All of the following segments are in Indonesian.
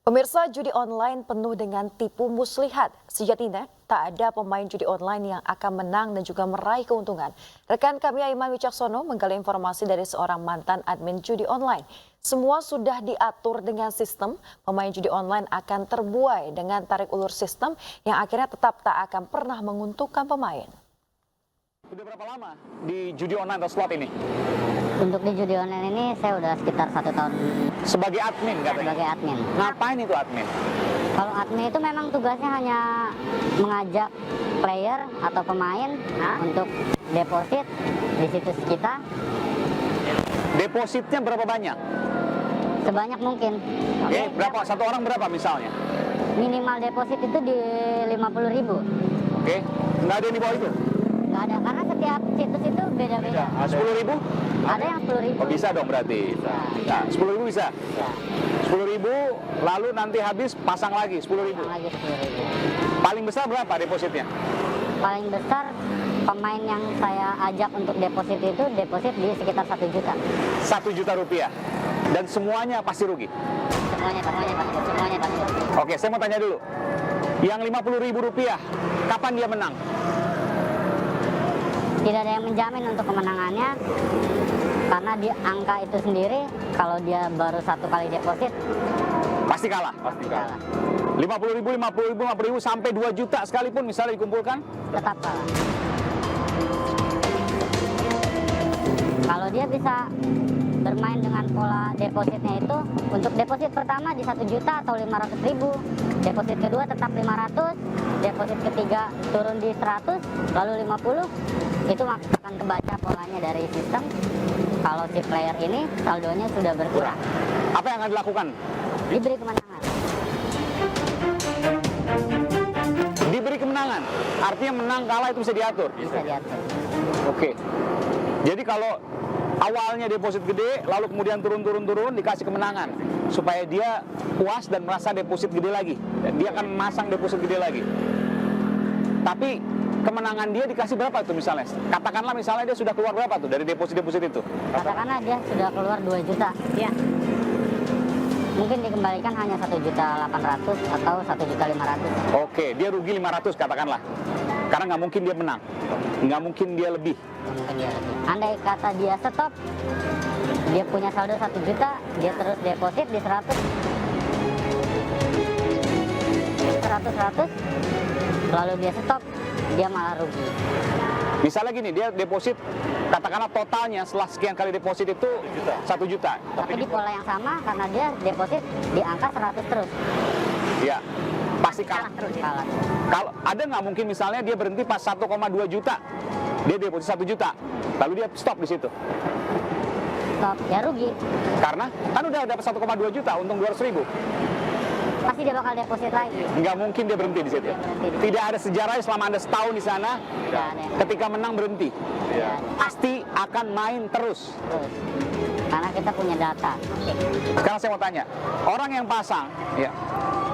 Pemirsa, judi online penuh dengan tipu muslihat. Sejatinya, tak ada pemain judi online yang akan menang dan juga meraih keuntungan. Rekan kami Aiman Wicaksono menggali informasi dari seorang mantan admin judi online. Semua sudah diatur dengan sistem, pemain judi online akan terbuai dengan tarik ulur sistem yang akhirnya tetap tak akan pernah menguntungkan pemain. Sudah berapa lama di judi online atau slot ini? Untuk di judi online ini saya udah sekitar 1 tahun Sebagai admin katanya? sebagai admin. Ngapain itu admin? Kalau admin itu memang tugasnya hanya mengajak player atau pemain untuk deposit di situs kita Depositnya berapa banyak? sebanyak mungkin. Oke, berapa? Satu orang berapa misalnya? Minimal deposit itu di 50.000. Oke, nggak ada yang di bawah itu? Nggak ada, karena setiap situs itu beda-beda. 10.000? Ada yang 10.000. Oh, bisa dong berarti. Nah, 10.000 bisa? Ya, 10.000 lalu nanti habis pasang lagi 10.000. lagi 10.000. Paling besar berapa depositnya? Paling besar pemain yang saya ajak untuk deposit itu deposit di sekitar 1 juta. 1 juta rupiah. Dan semuanya pasti rugi? Semuanya pasti. Oke, saya mau tanya dulu. Yang 50.000 rupiah, kapan dia menang? Tidak ada yang menjamin untuk kemenangannya, karena di angka itu sendiri kalau dia baru 1 kali deposit Pasti kalah? pasti kalah, 50.000 sampai 2 juta sekalipun misalnya dikumpulkan? tetap kalah. Kalau dia bisa bermain dengan pola depositnya itu, untuk deposit pertama di 1 juta atau 500.000, deposit kedua tetap 500, deposit ketiga turun di 100, lalu 50, itu akan kebaca polanya dari sistem. Kalau si player ini saldonya sudah berkurang, Apa yang akan dilakukan? diberi kemenangan. Diberi kemenangan, artinya menang kalah itu bisa diatur? Bisa diatur. Oke, jadi kalau awalnya deposit gede, lalu kemudian turun, dikasih kemenangan supaya dia puas dan merasa deposit gede lagi, dan dia akan masang deposit gede lagi. Tapi kemenangan dia dikasih berapa tuh misalnya? Katakanlah misalnya dia sudah keluar berapa tuh dari deposit itu? Katakanlah dia sudah keluar 2 juta, ya, mungkin dikembalikan hanya 1.800.000 atau 1.500.000. Oke, dia rugi 500 katakanlah, karena nggak mungkin dia menang, nggak mungkin dia lebih. Mungkin dia lebih. Andai kata dia stop, dia punya saldo 1 juta, dia terus deposit di 100, lalu dia stop, dia malah rugi. Misalnya gini, dia deposit, katakanlah totalnya setelah sekian kali deposit itu 1 juta. Tapi di pola yang sama, karena dia deposit di angka 100 terus. Ya, pasti kalah. Kalah. Kalau ada nggak mungkin misalnya dia berhenti pas 1,2 juta, dia deposit 1 juta, lalu dia stop di situ. Stop, ya rugi. Karena kan udah dapat 1,2 juta, untung 200.000. Pasti dia bakal deposit lagi. Nggak mungkin dia berhenti di situ. Tidak ada sejarahnya selama Anda setahun di sana, Tidak ada yang ketika menang berhenti. Pasti akan main terus. terus. Karena kita punya data. Sekarang saya mau tanya, orang yang pasang, ya,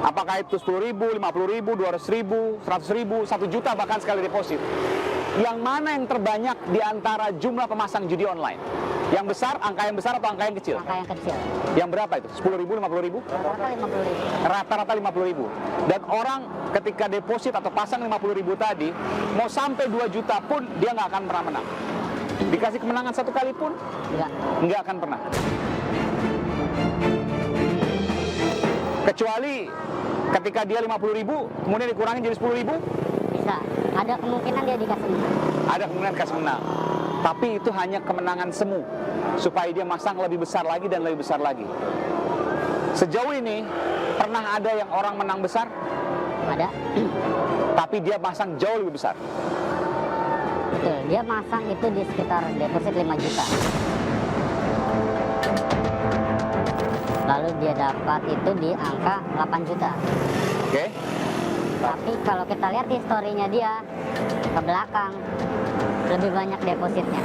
apakah itu 10.000, 50.000, 200.000, 100.000, 1 juta bahkan sekali deposit? Yang mana yang terbanyak di antara jumlah pemasang judi online? Yang besar, angka yang besar atau angka yang kecil? Angka yang kecil. Yang berapa itu? 10.000, 50.000? Rata-rata 50.000. Rata-rata 50.000. Dan orang ketika deposit atau pasang 50.000 tadi, mau sampai 2 juta pun dia nggak akan pernah menang. Dikasih kemenangan 1 kali pun, Enggak. nggak akan pernah. Kecuali ketika dia 50.000, kemudian dikurangin jadi 10.000, Bisa. Ada kemungkinan dia dikasih menang. ada kemungkinan kasih menang. Tapi itu hanya kemenangan semu, supaya dia masang lebih besar lagi dan lebih besar lagi. Sejauh ini, pernah ada yang orang menang besar, Ada. tapi dia masang jauh lebih besar. Betul. Dia masang itu di sekitar deposit 5 juta. Lalu dia dapat itu di angka 8 juta. Oke? Tapi kalau kita lihat historinya dia ke belakang, lebih banyak depositnya.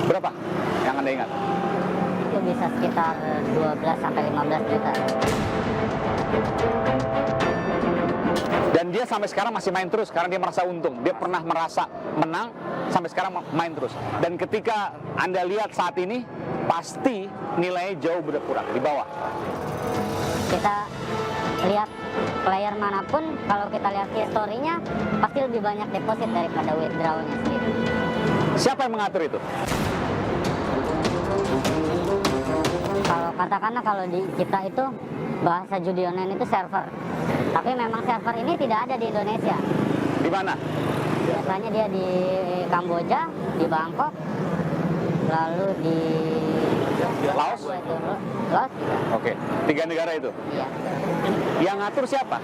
Berapa yang Anda ingat? Itu bisa sekitar 12 sampai 15 juta. Dan dia sampai sekarang masih main terus karena dia merasa untung. Dia pernah merasa menang, sampai sekarang main terus. Dan ketika Anda lihat saat ini, pasti nilainya jauh berkurang, di bawah. Kita lihat player manapun, kalau kita lihat historinya pasti lebih banyak deposit daripada withdrawalnya sendiri. Siapa yang mengatur itu? Kalau katakanlah kalau di kita itu bahasa judi online itu server, tapi memang server ini tidak ada di Indonesia. Di mana? Biasanya dia di Kamboja, di Bangkok, lalu di Laos? Laos. Oke, 3 negara itu. Iya. Yang ngatur siapa?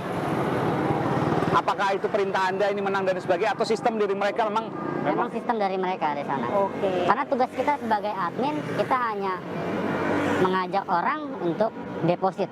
Apakah itu perintah Anda ini menang dan sebagainya, atau sistem dari mereka Memang sistem dari mereka di sana. Oke. Karena tugas kita sebagai admin, kita hanya mengajak orang untuk deposit.